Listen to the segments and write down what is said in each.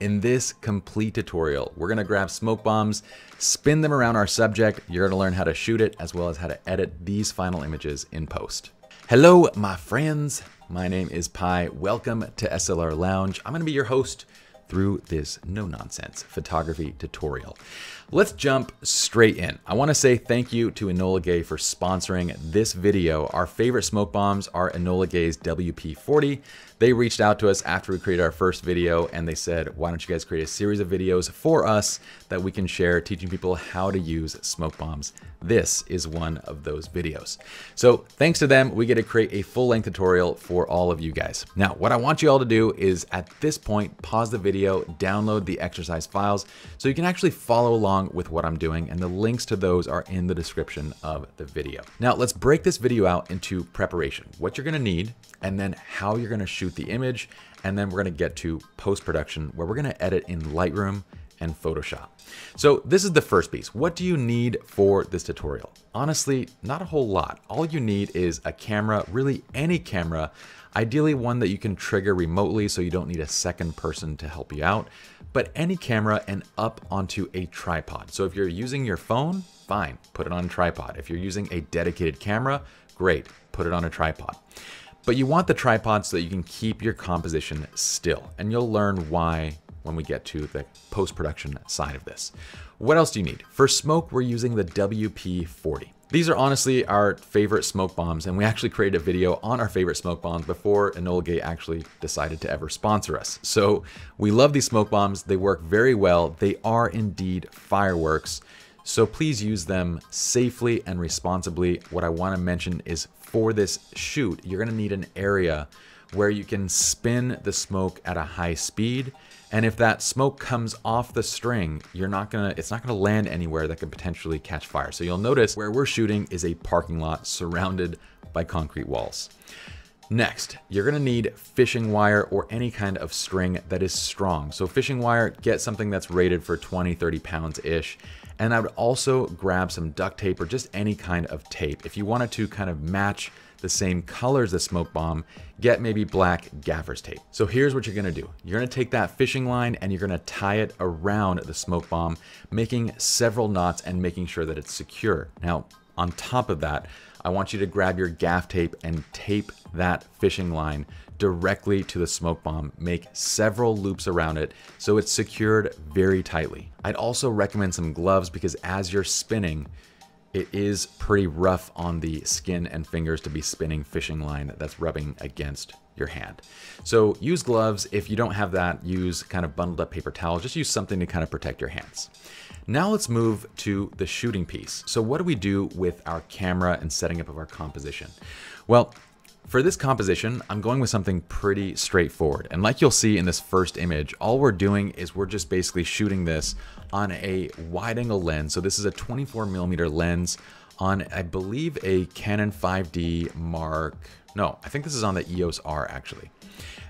in this complete tutorial, we're gonna grab smoke bombs, spin them around our subject. You're gonna learn how to shoot it as well as how to edit these final images in post. Hello, my friends. My name is Pi. Welcome to SLR Lounge. I'm gonna be your host through this no-nonsense photography tutorial. Let's jump straight in. I want to say thank you to Enola Gaye for sponsoring this video. Our favorite smoke bombs are Enola Gaye's WP-40. They reached out to us after we created our first video and they said, why don't you guys create a series of videos for us that we can share teaching people how to use smoke bombs. This is one of those videos. So thanks to them, we get to create a full-length tutorial for all of you guys. Now, what I want you all to do is at this point, pause the video, download the exercise files so you can actually follow along with what I'm doing, and the links to those are in the description of the video. Now, let's break this video out into preparation, what you're gonna need, and then how you're gonna shoot the image, and then we're gonna get to post-production where we're gonna edit in Lightroom and Photoshop. So this is the first piece. What do you need for this tutorial? Honestly, not a whole lot. All you need is a camera, really any camera, ideally one that you can trigger remotely so you don't need a second person to help you out, but any camera and up onto a tripod. So if you're using your phone, fine, put it on a tripod. If you're using a dedicated camera, great, put it on a tripod. But you want the tripod so that you can keep your composition still, and you'll learn why when we get to the post-production side of this. What else do you need? For smoke, we're using the WP-40. These are honestly our favorite smoke bombs, and we actually created a video on our favorite smoke bombs before Enola Gaye actually decided to ever sponsor us. So we love these smoke bombs. They work very well. They are indeed fireworks. So please use them safely and responsibly. What I want to mention is for this shoot, you're going to need an area where you can spin the smoke at a high speed. And if that smoke comes off the string, it's not gonna land anywhere that could potentially catch fire. So you'll notice where we're shooting is a parking lot surrounded by concrete walls. Next, you're gonna need fishing wire or any kind of string that is strong. So fishing wire, get something that's rated for 20, 30 pounds-ish. And I would also grab some duct tape or just any kind of tape. If you wanted to kind of match the same color as the smoke bomb, get maybe black gaffer's tape. So here's what you're gonna do. You're gonna take that fishing line and you're gonna tie it around the smoke bomb, making several knots and making sure that it's secure. Now, on top of that, I want you to grab your gaff tape and tape that fishing line directly to the smoke bomb. Make several loops around it so it's secured very tightly. I'd also recommend some gloves because as you're spinning, it is pretty rough on the skin and fingers to be spinning fishing line that's rubbing against your hand. So use gloves. If you don't have that, use kind of bundled up paper towels. Just use something to kind of protect your hands. Now let's move to the shooting piece. So what do we do with our camera and setting up of our composition? Well, for this composition, I'm going with something pretty straightforward. And like you'll see in this first image, all we're doing is we're just basically shooting this on a wide angle lens. So this is a 24mm lens on, I believe, a Canon 5D Mark. No, I think this is on the EOS R actually.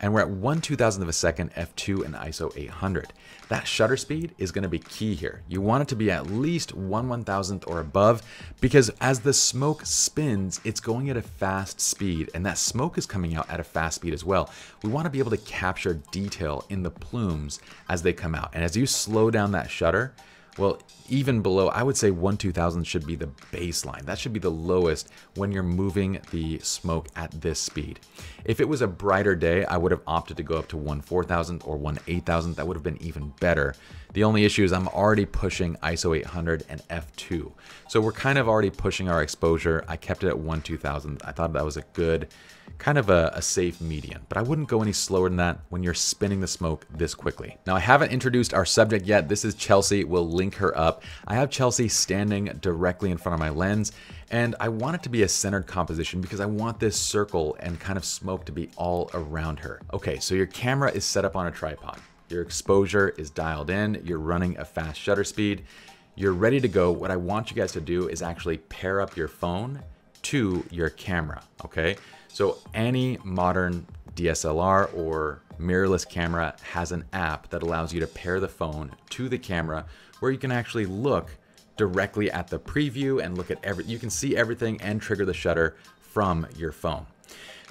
And we're at 1/2000th of a second, f2 and ISO 800. That shutter speed is gonna be key here. You want it to be at least 1/1000th or above because as the smoke spins, it's going at a fast speed and that smoke is coming out at a fast speed as well. We wanna be able to capture detail in the plumes as they come out. And as you slow down that shutter, well, even below, I would say 1/2000 should be the baseline. That should be the lowest when you're moving the smoke at this speed. If it was a brighter day, I would have opted to go up to 1/4000 or 1/8000. That would have been even better. The only issue is I'm already pushing ISO 800 and f2. So we're kind of already pushing our exposure. I kept it at 1/2000. I thought that was a good, kind of a safe median, but I wouldn't go any slower than that when you're spinning the smoke this quickly. Now, I haven't introduced our subject yet. This is Chelsea. We'll link her up. I have Chelsea standing directly in front of my lens, and I want it to be a centered composition because I want this circle and kind of smoke to be all around her. Okay, so your camera is set up on a tripod. Your exposure is dialed in. You're running a fast shutter speed. You're ready to go. What I want you guys to do is actually pair up your phone to your camera, okay? So any modern DSLR or mirrorless camera has an app that allows you to pair the phone to the camera where you can actually look directly at the preview and look at you can see everything and trigger the shutter from your phone.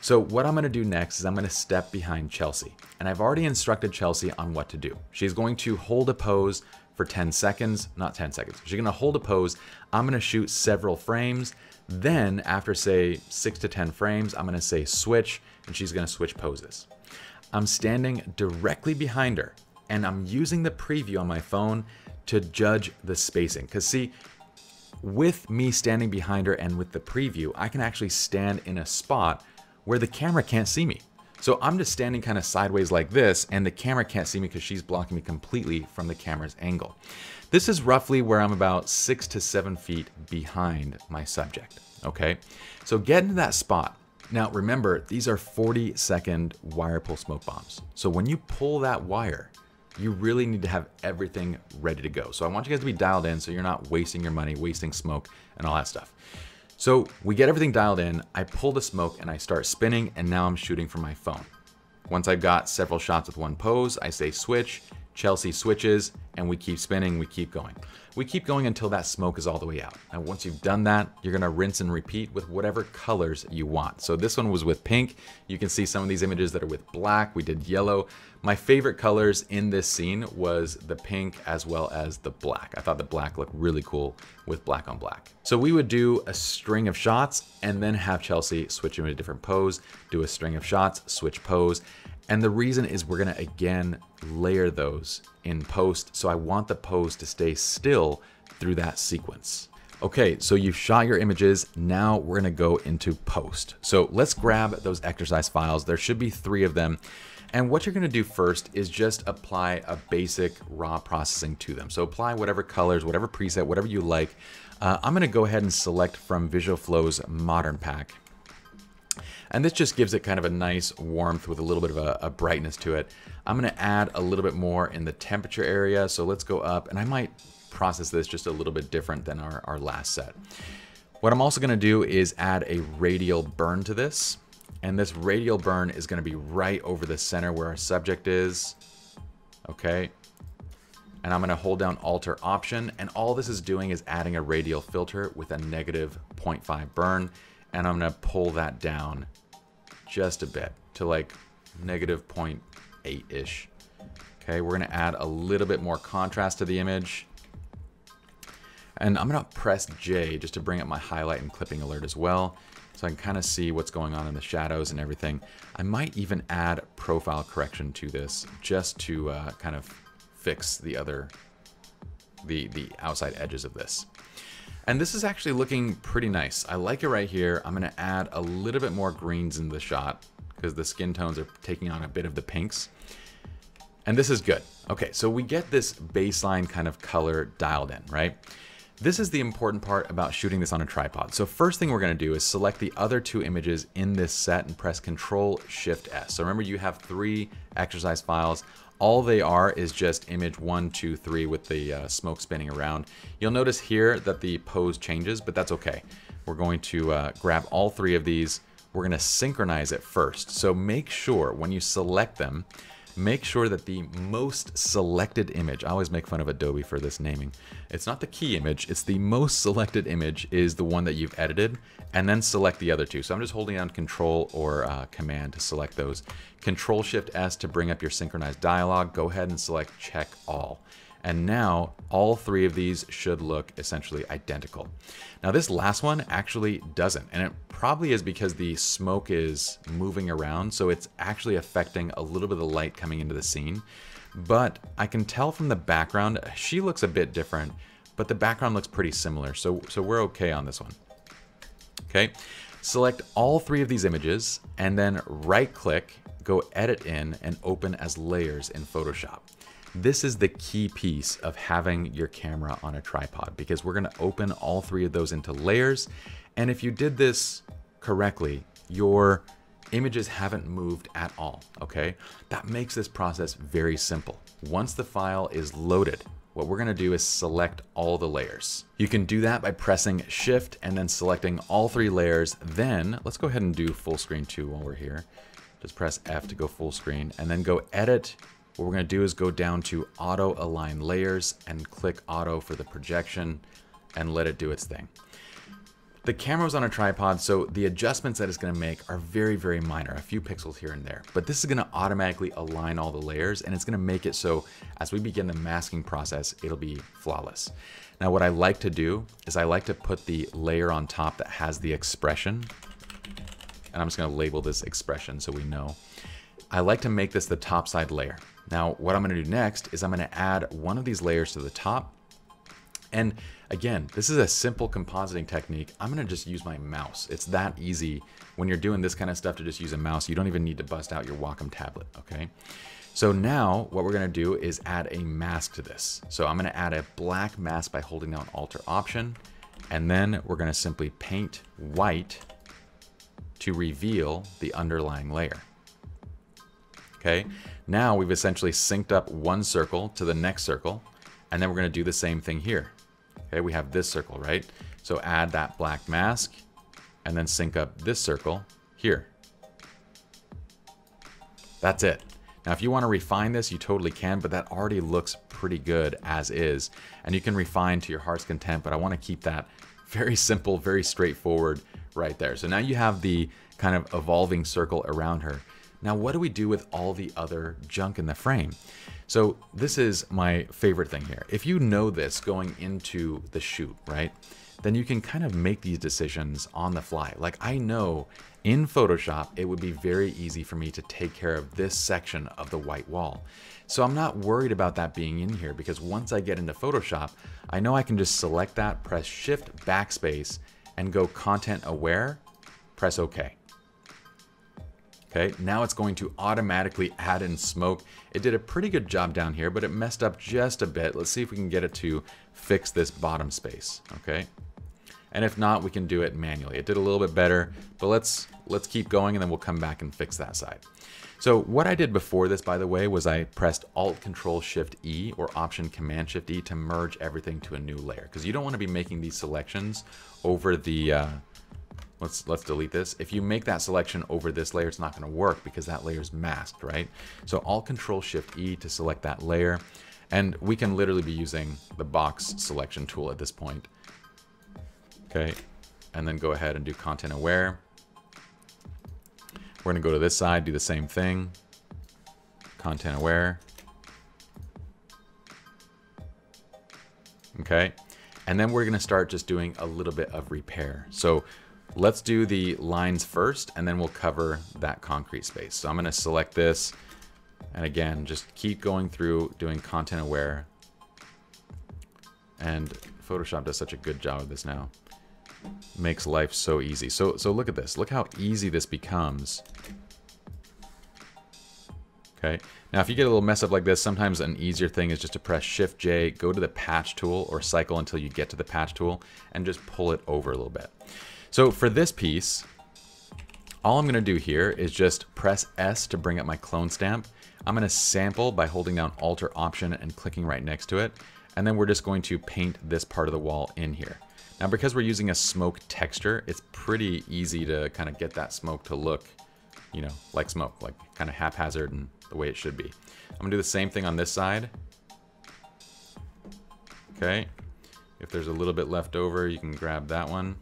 So what I'm gonna do next is I'm gonna step behind Chelsea. And I've already instructed Chelsea on what to do. She's going to hold a pose for 10 seconds, not 10 seconds. She's gonna hold a pose. I'm gonna shoot several frames. Then after say 6 to 10 frames, I'm gonna say switch, and she's gonna switch poses. I'm standing directly behind her, and I'm using the preview on my phone to judge the spacing. Because see, with me standing behind her and with the preview, I can actually stand in a spot where the camera can't see me. So I'm just standing kind of sideways like this, and the camera can't see me because she's blocking me completely from the camera's angle. This is roughly where I'm about 6 to 7 feet behind my subject, okay? So get into that spot. Now remember, these are 40-second wire pull smoke bombs. So when you pull that wire, you really need to have everything ready to go. So I want you guys to be dialed in so you're not wasting your money, wasting smoke and all that stuff. So we get everything dialed in, I pull the smoke and I start spinning, and now I'm shooting from my phone. Once I've got several shots with one pose, I say switch, Chelsea switches, and we keep spinning, we keep going. We keep going until that smoke is all the way out. And once you've done that, you're gonna rinse and repeat with whatever colors you want. So this one was with pink. You can see some of these images that are with black. We did yellow. My favorite colors in this scene was the pink as well as the black. I thought the black looked really cool with black on black. So we would do a string of shots and then have Chelsea switch into a different pose, do a string of shots, switch pose. And the reason is we're gonna, again, layer those in post. So I want the pose to stay still through that sequence. Okay, so you've shot your images. Now we're gonna go into post. So let's grab those exercise files. There should be 3 of them. And what you're gonna do first is just apply a basic raw processing to them. So apply whatever colors, whatever preset, whatever you like. I'm gonna go ahead and select from Visual Flow's Modern Pack. And this just gives it kind of a nice warmth with a little bit of a brightness to it. I'm gonna add a little bit more in the temperature area. So let's go up, and I might process this just a little bit different than our last set. What I'm also gonna do is add a radial burn to this. And this radial burn is gonna be right over the center where our subject is, okay? And I'm gonna hold down Alt or Option, and all this is doing is adding a radial filter with a negative 0.5 burn, and I'm gonna pull that down just a bit to like negative 0.8-ish. Okay, we're gonna add a little bit more contrast to the image. And I'm gonna press J just to bring up my highlight and clipping alert as well, so I can kind of see what's going on in the shadows and everything. I might even add profile correction to this just to kind of fix the outside edges of this. And this is actually looking pretty nice. I like it right here. I'm gonna add a little bit more greens in the shot because the skin tones are taking on a bit of the pinks. And this is good. Okay, so we get this baseline kind of color dialed in, right? This is the important part about shooting this on a tripod. So first thing we're gonna do is select the other 2 images in this set and press Control-Shift-S. So remember, you have 3 exercise files. All they are is just image 1, 2, 3 with the smoke spinning around. You'll notice here that the pose changes, but that's okay. We're going to grab all 3 of these. We're gonna synchronize it first. So make sure when you select them, make sure that the most selected image, I always make fun of Adobe for this naming. It's not the key image, it's the most selected image is the one that you've edited, and then select the other 2. So I'm just holding down Control or Command to select those. Control-Shift-S to bring up your synchronized dialog. Go ahead and select Check All. And now all 3 of these should look essentially identical. Now this last one actually doesn't, and it probably is because the smoke is moving around, so it's actually affecting a little bit of the light coming into the scene. But I can tell from the background, she looks a bit different, but the background looks pretty similar, so we're okay on this one. Okay, select all 3 of these images, and then right-click, go Edit in, and open as layers in Photoshop. This is the key piece of having your camera on a tripod, because we're gonna open all 3 of those into layers. And if you did this correctly, your images haven't moved at all, okay? That makes this process very simple. Once the file is loaded, what we're gonna do is select all the layers. You can do that by pressing Shift and then selecting all 3 layers. Then let's go ahead and do full screen too while we're here. Just press F to go full screen, and then go Edit. What we're gonna do is go down to Auto Align Layers and click Auto for the projection and let it do its thing. The camera's on a tripod, so the adjustments that it's going to make are very, very minor, a few pixels here and there. But this is going to automatically align all the layers, and it's going to make it so as we begin the masking process, it'll be flawless. Now, what I like to do is I like to put the layer on top that has the expression, and I'm just going to label this expression so we know. I like to make this the top side layer. Now, what I'm going to do next is I'm going to add one of these layers to the top. And again, this is a simple compositing technique. I'm going to just use my mouse. It's that easy when you're doing this kind of stuff to just use a mouse. You don't even need to bust out your Wacom tablet, okay? So now what we're going to do is add a mask to this. So I'm going to add a black mask by holding down Alt or Option, and then we're going to simply paint white to reveal the underlying layer. Okay, now we've essentially synced up one circle to the next circle, and then we're going to do the same thing here. Okay, we have this circle, right? So add that black mask, and then sync up this circle here. That's it. Now, if you want to refine this, you totally can, but that already looks pretty good as is. And you can refine to your heart's content, but I want to keep that very simple, very straightforward right there. So now you have the kind of evolving circle around her. Now, what do we do with all the other junk in the frame? So this is my favorite thing here. If you know this going into the shoot, right, then you can kind of make these decisions on the fly. Like, I know in Photoshop, it would be very easy for me to take care of this section of the white wall. So I'm not worried about that being in here, because once I get into Photoshop, I know I can just select that, press Shift Backspace, and go Content Aware, press OK. Okay, now it's going to automatically add in smoke. It did a pretty good job down here, but it messed up just a bit. Let's see if we can get it to fix this bottom space, okay? And if not, we can do it manually. It did a little bit better, but let's keep going, and then we'll come back and fix that side. So what I did before this, by the way, was I pressed Alt-Control-Shift-E or Option-Command-Shift-E to merge everything to a new layer, because you don't want to be making these selections over the Let's delete this. If you make that selection over this layer, it's not going to work because that layer is masked, right? So Alt-Control-Shift-E to select that layer. And we can literally be using the box selection tool at this point. Okay, and then go ahead and do Content Aware. We're going to go to this side, do the same thing. Content Aware. Okay, and then we're going to start just doing a little bit of repair. So let's do the lines first, and then we'll cover that concrete space. So I'm going to select this, and again, just keep going through doing Content Aware. And Photoshop does such a good job of this now. Makes life so easy. So look at this. Look how easy this becomes. Okay. Now, if you get a little mess up like this, sometimes an easier thing is just to press Shift J, go to the patch tool, or cycle until you get to the patch tool, and just pull it over a little bit. So for this piece, all I'm going to do here is just press S to bring up my clone stamp. I'm going to sample by holding down Alt or Option and clicking right next to it. And then we're just going to paint this part of the wall in here. Now, because we're using a smoke texture, it's pretty easy to kind of get that smoke to look, you know, like smoke, like kind of haphazard and the way it should be. I'm going to do the same thing on this side. Okay. If there's a little bit left over, you can grab that one.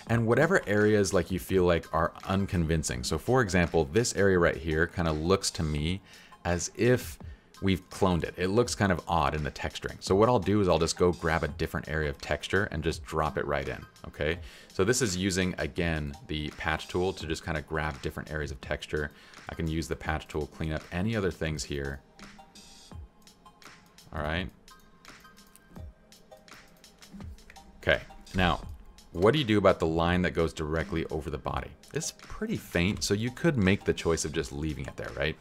And whatever areas like you feel like are unconvincing. So for example, this area right here kind of looks to me as if we've cloned it. It looks kind of odd in the texturing. So what I'll do is I'll just go grab a different area of texture and just drop it right in, okay? So this is using, again, the patch tool to just kind of grab different areas of texture. I can use the patch tool, clean up any other things here. All right. Okay, now, what do you do about the line that goes directly over the body? It's pretty faint, so you could make the choice of just leaving it there, right?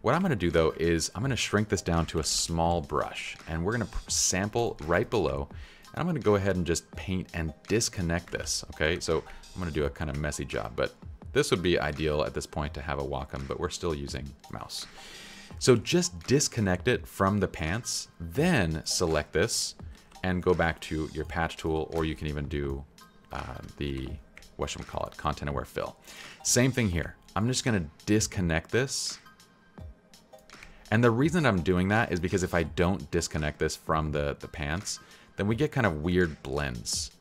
What I'm going to do though is I'm going to shrink this down to a small brush, and we're going to sample right below, and I'm going to go ahead and just paint and disconnect this, okay? So I'm going to do a kind of messy job, but this would be ideal at this point to have a Wacom, but we're still using mouse. So just disconnect it from the pants, then select this and go back to your patch tool, or you can even do the, whatchamacallit, Content Aware Fill. Same thing here. I'm just going to disconnect this. And the reason I'm doing that is because if I don't disconnect this from the pants, then we get kind of weird blends.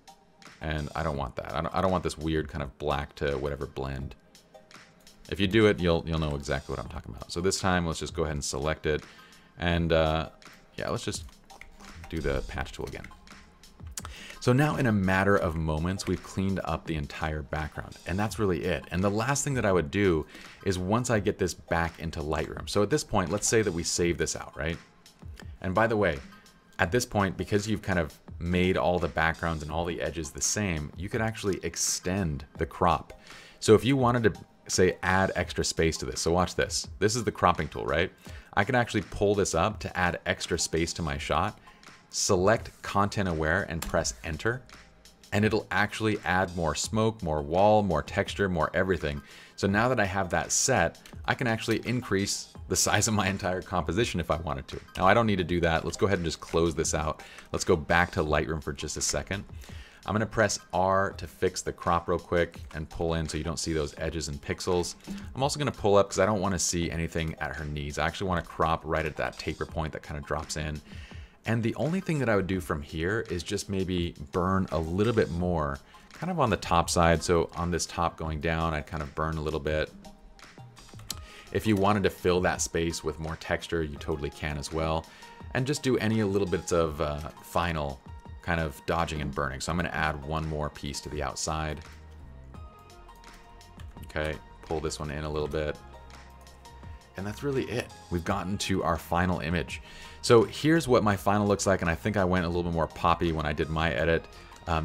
And I don't want that. I don't want this weird kind of black to whatever blend. If you do it, you'll know exactly what I'm talking about. So this time, let's just go ahead and select it. And yeah, let's just do the patch tool again. So now in a matter of moments, we've cleaned up the entire background, and that's really it. And the last thing that I would do is once I get this back into Lightroom. So at this point, let's say that we save this out, right? And by the way, at this point, because you've kind of made all the backgrounds and all the edges the same, you could actually extend the crop. So if you wanted to say add extra space to this, so watch this. This is the cropping tool, right? I can actually pull this up to add extra space to my shot, select content aware and press enter, and it'll actually add more smoke, more wall, more texture, more everything. So now that I have that set, I can actually increase the size of my entire composition if I wanted to. Now I don't need to do that. Let's go ahead and just close this out. Let's go back to Lightroom for just a second. I'm gonna press R to fix the crop real quick and pull in so you don't see those edges and pixels. I'm also gonna pull up because I don't wanna see anything at her knees. I actually wanna crop right at that taper point that kind of drops in. And the only thing that I would do from here is just maybe burn a little bit more, kind of on the top side. So on this top going down, I'd kind of burn a little bit. If you wanted to fill that space with more texture, you totally can as well. And just do any little bits of final kind of dodging and burning. So I'm gonna add one more piece to the outside. Okay, pull this one in a little bit. And that's really it. We've gotten to our final image. So here's what my final looks like, and I think I went a little bit more poppy when I did my edit.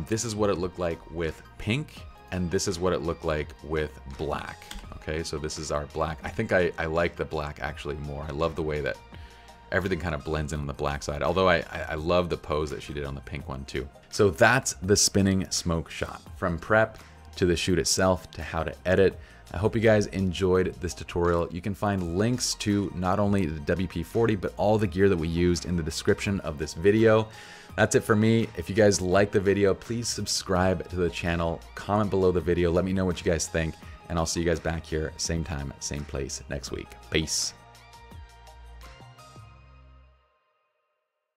This is what it looked like with pink, and this is what it looked like with black. Okay, so this is our black. I think I like the black actually more. I love the way that everything kind of blends in on the black side, although I love the pose that she did on the pink one too. So that's the spinning smoke shot, from prep to the shoot itself to how to edit. I hope you guys enjoyed this tutorial. You can find links to not only the WP-40, but all the gear that we used in the description of this video. That's it for me. If you guys like the video, please subscribe to the channel, comment below the video, let me know what you guys think, and I'll see you guys back here, same time, same place next week. Peace.